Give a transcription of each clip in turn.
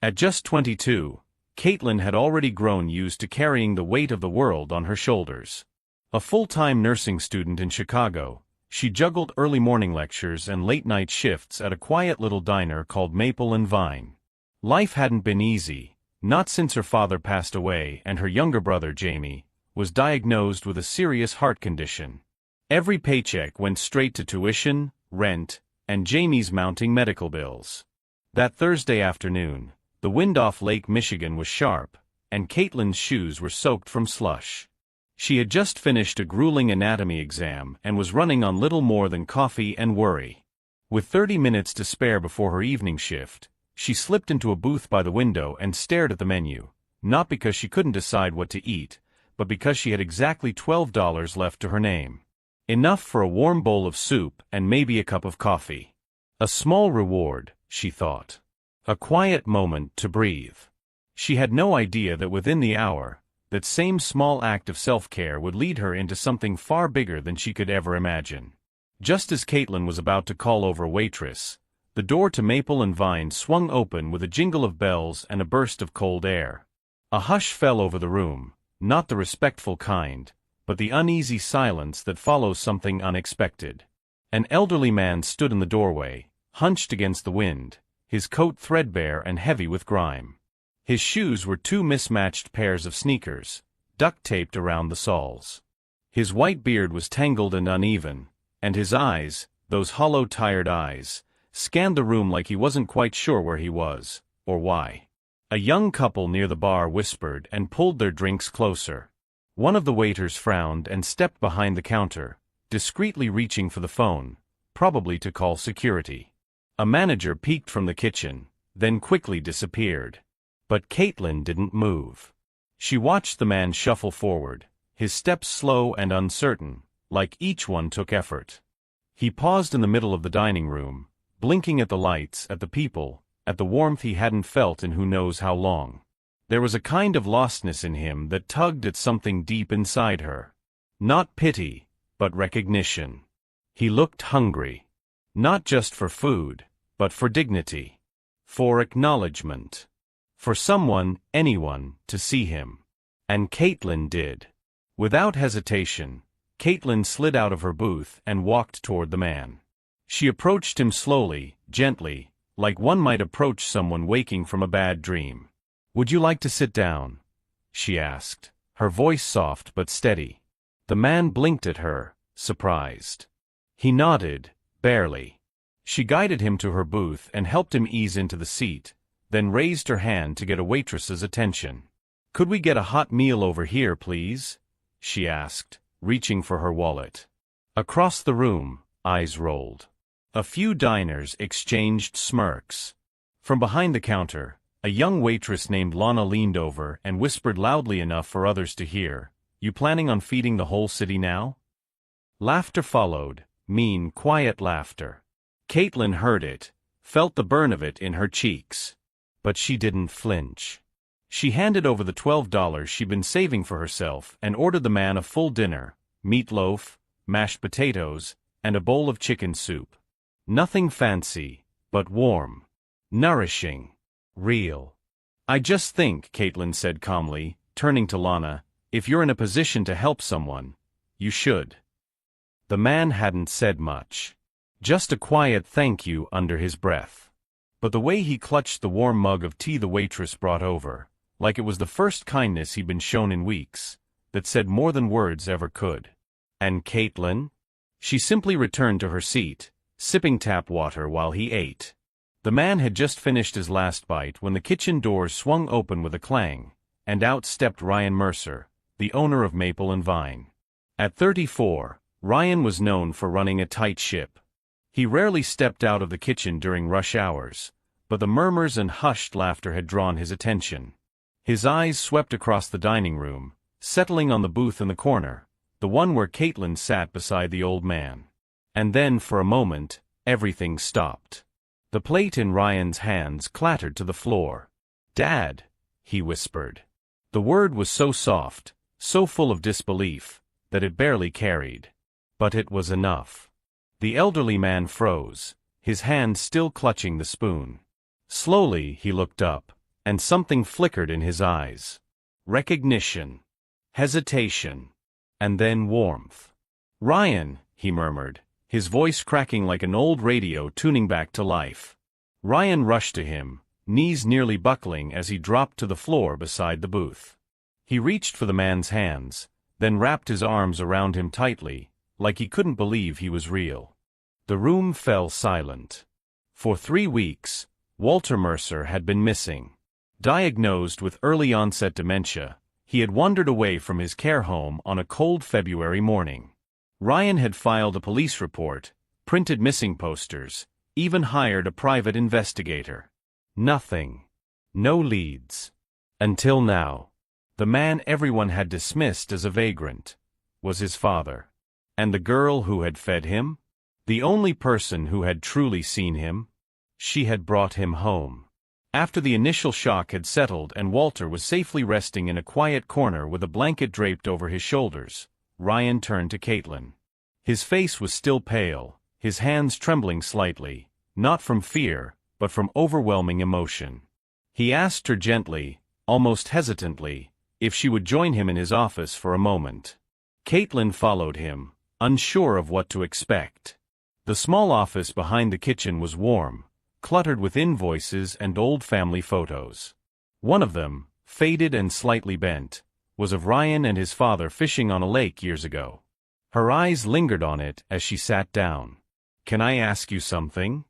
At just 22, Caitlin had already grown used to carrying the weight of the world on her shoulders. A full-time nursing student in Chicago, she juggled early morning lectures and late-night shifts at a quiet little diner called Maple and Vine. Life hadn't been easy, not since her father passed away and her younger brother, Jamie, was diagnosed with a serious heart condition. Every paycheck went straight to tuition, rent, and Jamie's mounting medical bills. That Thursday afternoon, the wind off Lake Michigan was sharp, and Caitlin's shoes were soaked from slush. She had just finished a grueling anatomy exam and was running on little more than coffee and worry. With 30 minutes to spare before her evening shift, she slipped into a booth by the window and stared at the menu, not because she couldn't decide what to eat, but because she had exactly $12 left to her name. Enough for a warm bowl of soup and maybe a cup of coffee. A small reward, she thought. A quiet moment to breathe. She had no idea that within the hour, that same small act of self-care would lead her into something far bigger than she could ever imagine. Just as Caitlin was about to call over a waitress, the door to Maple and Vine swung open with a jingle of bells and a burst of cold air. A hush fell over the room, not the respectful kind, but the uneasy silence that follows something unexpected. An elderly man stood in the doorway, hunched against the wind, his coat threadbare and heavy with grime. His shoes were two mismatched pairs of sneakers, duct-taped around the soles. His white beard was tangled and uneven, and his eyes, those hollow, tired eyes, scanned the room like he wasn't quite sure where he was, or why. A young couple near the bar whispered and pulled their drinks closer. One of the waiters frowned and stepped behind the counter, discreetly reaching for the phone, probably to call security. A manager peeked from the kitchen, then quickly disappeared. But Caitlin didn't move. She watched the man shuffle forward, his steps slow and uncertain, like each one took effort. He paused in the middle of the dining room, blinking at the lights, at the people, at the warmth he hadn't felt in who knows how long. There was a kind of lostness in him that tugged at something deep inside her. Not pity, but recognition. He looked hungry. Not just for food, but for dignity. For acknowledgement. For someone, anyone, to see him. And Caitlin did. Without hesitation, Caitlin slid out of her booth and walked toward the man. She approached him slowly, gently, like one might approach someone waking from a bad dream. "Would you like to sit down?" she asked, her voice soft but steady. The man blinked at her, surprised. He nodded, barely. She guided him to her booth and helped him ease into the seat, then raised her hand to get a waitress's attention. "Could we get a hot meal over here, please?" she asked, reaching for her wallet. Across the room, eyes rolled. A few diners exchanged smirks. From behind the counter, a young waitress named Lana leaned over and whispered loudly enough for others to hear, "You planning on feeding the whole city now?" Laughter followed, mean, quiet laughter. Caitlin heard it, felt the burn of it in her cheeks. But she didn't flinch. She handed over the $12 she'd been saving for herself and ordered the man a full dinner, meatloaf, mashed potatoes, and a bowl of chicken soup. Nothing fancy, but warm. Nourishing. Real. "I just think," Caitlin said calmly, turning to Lana, "if you're in a position to help someone, you should." The man hadn't said much. Just a quiet thank you under his breath. But the way he clutched the warm mug of tea the waitress brought over, like it was the first kindness he'd been shown in weeks, that said more than words ever could. And Caitlin? She simply returned to her seat, sipping tap water while he ate. The man had just finished his last bite when the kitchen doors swung open with a clang, and out stepped Ryan Mercer, the owner of Maple and Vine. At 34, Ryan was known for running a tight ship. He rarely stepped out of the kitchen during rush hours, but the murmurs and hushed laughter had drawn his attention. His eyes swept across the dining room, settling on the booth in the corner, the one where Caitlin sat beside the old man. And then, for a moment, everything stopped. The plate in Ryan's hands clattered to the floor. "Dad," he whispered. The word was so soft, so full of disbelief, that it barely carried. But it was enough. The elderly man froze, his hand still clutching the spoon. Slowly he looked up, and something flickered in his eyes. Recognition, hesitation, and then warmth. "Ryan," he murmured, his voice cracking like an old radio tuning back to life. Ryan rushed to him, knees nearly buckling as he dropped to the floor beside the booth. He reached for the man's hands, then wrapped his arms around him tightly, like he couldn't believe he was real. The room fell silent. For 3 weeks, Walter Mercer had been missing. Diagnosed with early-onset dementia, he had wandered away from his care home on a cold February morning. Ryan had filed a police report, printed missing posters, even hired a private investigator. Nothing. No leads. Until now. The man everyone had dismissed as a vagrant was his father. And the girl who had fed him? The only person who had truly seen him? She had brought him home. After the initial shock had settled and Walter was safely resting in a quiet corner with a blanket draped over his shoulders, Ryan turned to Caitlin. His face was still pale, his hands trembling slightly, not from fear, but from overwhelming emotion. He asked her gently, almost hesitantly, if she would join him in his office for a moment. Caitlin followed him, unsure of what to expect. The small office behind the kitchen was warm, cluttered with invoices and old family photos. One of them, faded and slightly bent, was of Ryan and his father fishing on a lake years ago. Her eyes lingered on it as she sat down. "Can I ask you something?"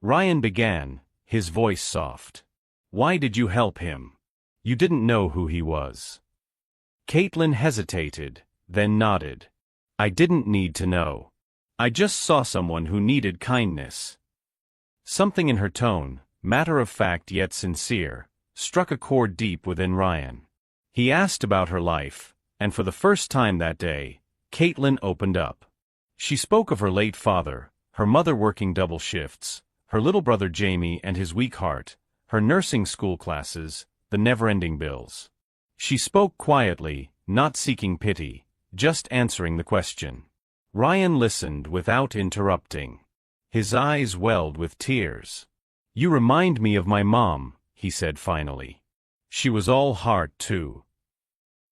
Ryan began, his voice soft. "Why did you help him? You didn't know who he was." Caitlin hesitated, then nodded. "I didn't need to know. I just saw someone who needed kindness." Something in her tone, matter-of-fact yet sincere, struck a chord deep within Ryan. He asked about her life, and for the first time that day, Caitlin opened up. She spoke of her late father, her mother working double shifts, her little brother Jamie and his weak heart, her nursing school classes, the never-ending bills. She spoke quietly, not seeking pity, just answering the question. Ryan listened without interrupting. His eyes welled with tears. "You remind me of my mom," he said finally. "She was all heart, too."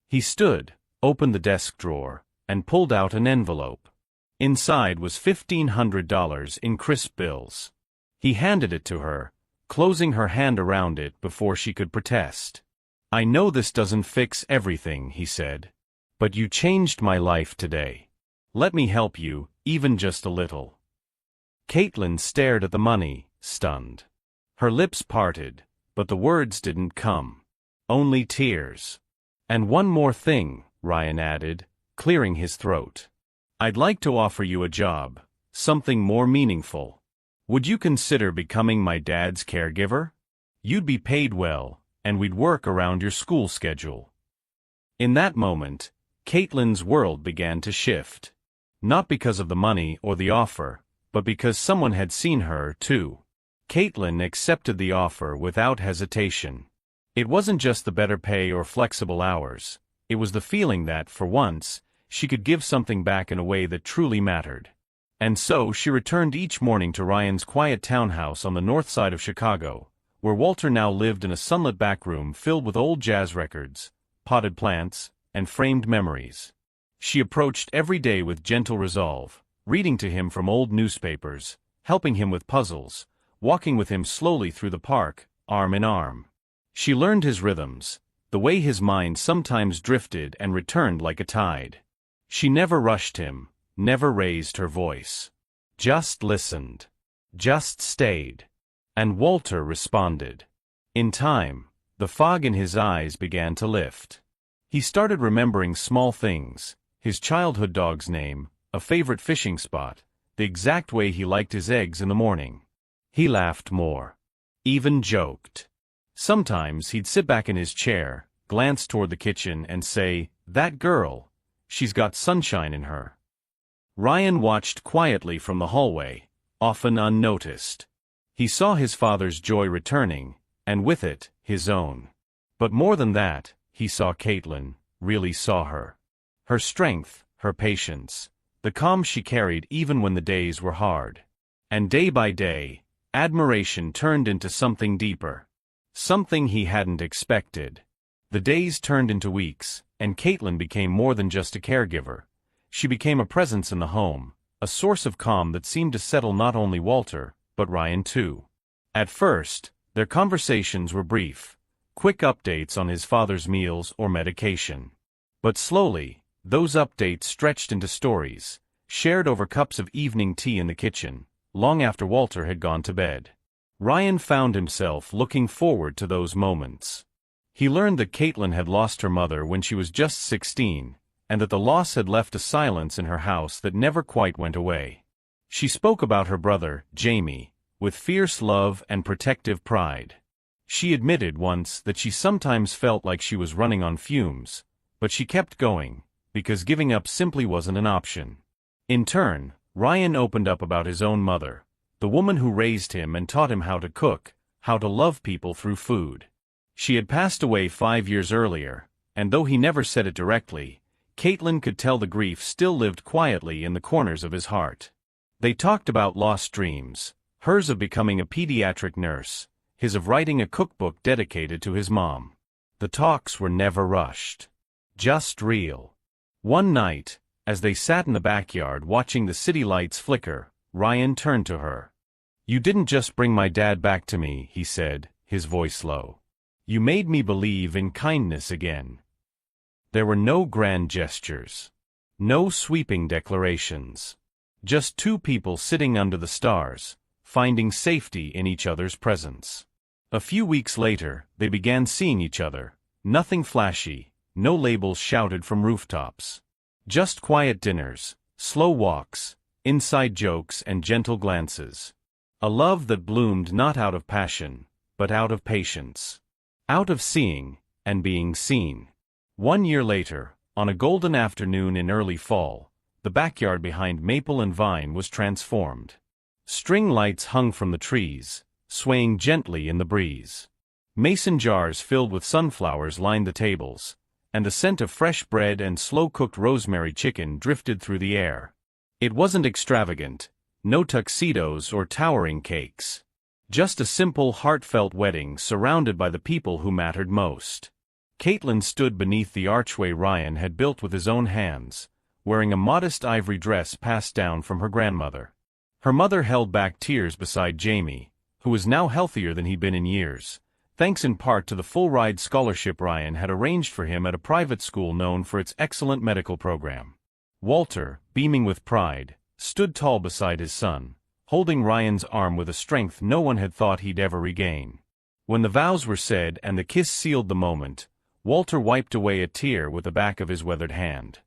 He stood, opened the desk drawer, and pulled out an envelope. Inside was $1,500 in crisp bills. He handed it to her, closing her hand around it before she could protest. "I know this doesn't fix everything," he said. "But you changed my life today. Let me help you, even just a little." Caitlin stared at the money, stunned. Her lips parted, but the words didn't come. Only tears. "And one more thing," Ryan added, clearing his throat. "I'd like to offer you a job, something more meaningful. Would you consider becoming my dad's caregiver? You'd be paid well, and we'd work around your school schedule." In that moment, Caitlin's world began to shift. Not because of the money or the offer, but because someone had seen her, too. Caitlin accepted the offer without hesitation. It wasn't just the better pay or flexible hours. It was the feeling that, for once, she could give something back in a way that truly mattered. And so she returned each morning to Ryan's quiet townhouse on the north side of Chicago, where Walter now lived in a sunlit back room filled with old jazz records, potted plants, and framed memories. She approached every day with gentle resolve, reading to him from old newspapers, helping him with puzzles, walking with him slowly through the park, arm in arm. She learned his rhythms, the way his mind sometimes drifted and returned like a tide. She never rushed him, never raised her voice. Just listened. Just stayed. And Walter responded. In time, the fog in his eyes began to lift. He started remembering small things, his childhood dog's name, a favorite fishing spot, the exact way he liked his eggs in the morning. He laughed more. Even joked. Sometimes he'd sit back in his chair, glance toward the kitchen and say, "That girl, she's got sunshine in her." Ryan watched quietly from the hallway, often unnoticed. He saw his father's joy returning, and with it, his own. But more than that, he saw Caitlin, really saw her. Her strength, her patience, the calm she carried even when the days were hard. And day by day, admiration turned into something deeper. Something he hadn't expected. The days turned into weeks, and Caitlin became more than just a caregiver. She became a presence in the home, a source of calm that seemed to settle not only Walter, but Ryan too. At first, their conversations were brief, quick updates on his father's meals or medication. But slowly, those updates stretched into stories, shared over cups of evening tea in the kitchen, long after Walter had gone to bed. Ryan found himself looking forward to those moments. He learned that Caitlin had lost her mother when she was just 16, and that the loss had left a silence in her house that never quite went away. She spoke about her brother, Jamie, with fierce love and protective pride. She admitted once that she sometimes felt like she was running on fumes, but she kept going, because giving up simply wasn't an option. In turn, Ryan opened up about his own mother, the woman who raised him and taught him how to cook, how to love people through food. She had passed away 5 years earlier, and though he never said it directly, Caitlin could tell the grief still lived quietly in the corners of his heart. They talked about lost dreams, hers of becoming a pediatric nurse, his of writing a cookbook dedicated to his mom. The talks were never rushed. Just real. One night, as they sat in the backyard watching the city lights flicker, Ryan turned to her. "You didn't just bring my dad back to me," he said, his voice low. "You made me believe in kindness again." There were no grand gestures. No sweeping declarations. Just two people sitting under the stars, finding safety in each other's presence. A few weeks later, they began seeing each other. Nothing flashy, no labels shouted from rooftops. Just quiet dinners, slow walks, inside jokes and gentle glances. A love that bloomed not out of passion, but out of patience. Out of seeing, and being seen. 1 year later, on a golden afternoon in early fall, the backyard behind Maple and Vine was transformed. String lights hung from the trees, swaying gently in the breeze. Mason jars filled with sunflowers lined the tables, and the scent of fresh bread and slow-cooked rosemary chicken drifted through the air. It wasn't extravagant, no tuxedos or towering cakes. Just a simple, heartfelt wedding surrounded by the people who mattered most. Caitlin stood beneath the archway Ryan had built with his own hands, wearing a modest ivory dress passed down from her grandmother. Her mother held back tears beside Jamie, who was now healthier than he'd been in years, thanks in part to the full-ride scholarship Ryan had arranged for him at a private school known for its excellent medical program. Walter, beaming with pride, stood tall beside his son, holding Ryan's arm with a strength no one had thought he'd ever regain. When the vows were said and the kiss sealed the moment, Walter wiped away a tear with the back of his weathered hand.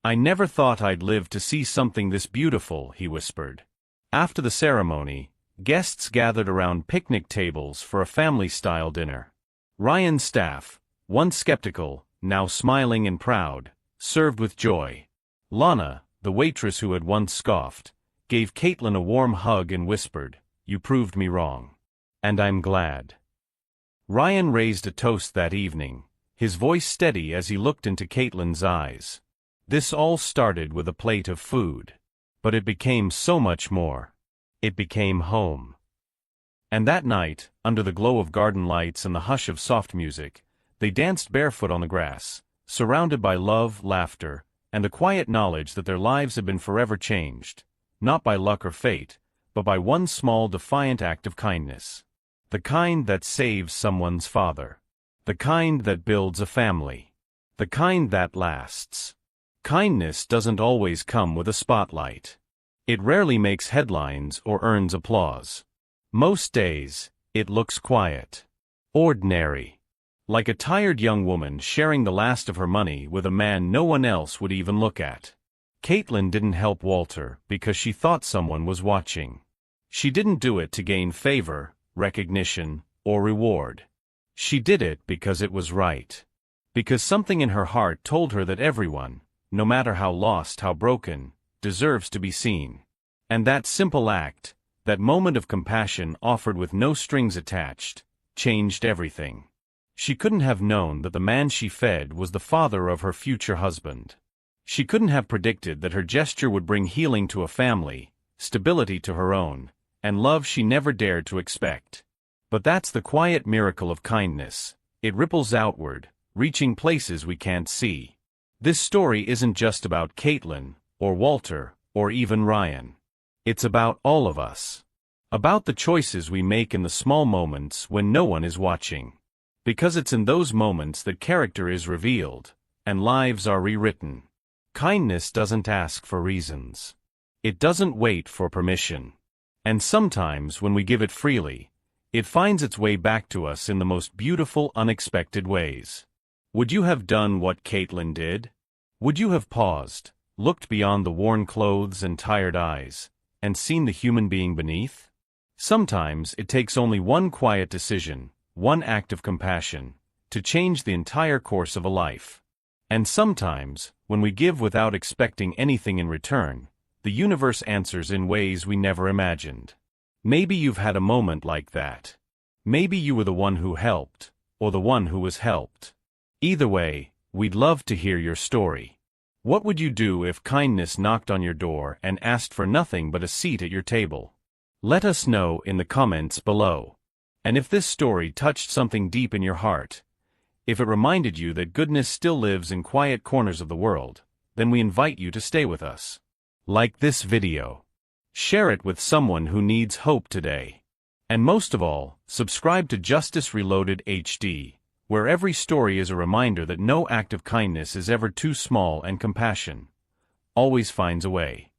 "I never thought I'd live to see something this beautiful," he whispered. After the ceremony, guests gathered around picnic tables for a family-style dinner. Ryan's staff, once skeptical, now smiling and proud, served with joy. Lana, the waitress who had once scoffed, gave Caitlin a warm hug and whispered, "You proved me wrong. And I'm glad." Ryan raised a toast that evening, his voice steady as he looked into Caitlin's eyes. This all started with a plate of food. But it became so much more. It became home. And that night, under the glow of garden lights and the hush of soft music, they danced barefoot on the grass, surrounded by love, laughter, and the quiet knowledge that their lives had been forever changed, not by luck or fate, but by one small defiant act of kindness. The kind that saves someone's father. The kind that builds a family. The kind that lasts. Kindness doesn't always come with a spotlight. It rarely makes headlines or earns applause. Most days, it looks quiet. Ordinary. Like a tired young woman sharing the last of her money with a man no one else would even look at. Caitlin didn't help Walter because she thought someone was watching. She didn't do it to gain favor, recognition, or reward. She did it because it was right. Because something in her heart told her that everyone, no matter how lost, how broken, deserves to be seen. And that simple act, that moment of compassion offered with no strings attached, changed everything. She couldn't have known that the man she fed was the father of her future husband. She couldn't have predicted that her gesture would bring healing to a family, stability to her own, and love she never dared to expect. But that's the quiet miracle of kindness. It ripples outward, reaching places we can't see. This story isn't just about Caitlin, or Walter, or even Ryan. It's about all of us. About the choices we make in the small moments when no one is watching. Because it's in those moments that character is revealed, and lives are rewritten. Kindness doesn't ask for reasons. It doesn't wait for permission. And sometimes when we give it freely, it finds its way back to us in the most beautiful, unexpected ways. Would you have done what Caitlin did? Would you have paused, looked beyond the worn clothes and tired eyes, and seen the human being beneath? Sometimes it takes only one quiet decision, one act of compassion, to change the entire course of a life. And sometimes, when we give without expecting anything in return, the universe answers in ways we never imagined. Maybe you've had a moment like that. Maybe you were the one who helped, or the one who was helped. Either way, we'd love to hear your story. What would you do if kindness knocked on your door and asked for nothing but a seat at your table? Let us know in the comments below. And if this story touched something deep in your heart, if it reminded you that goodness still lives in quiet corners of the world, then we invite you to stay with us. Like this video. Share it with someone who needs hope today. And most of all, subscribe to Justice Reloaded HD, where every story is a reminder that no act of kindness is ever too small and compassion always finds a way.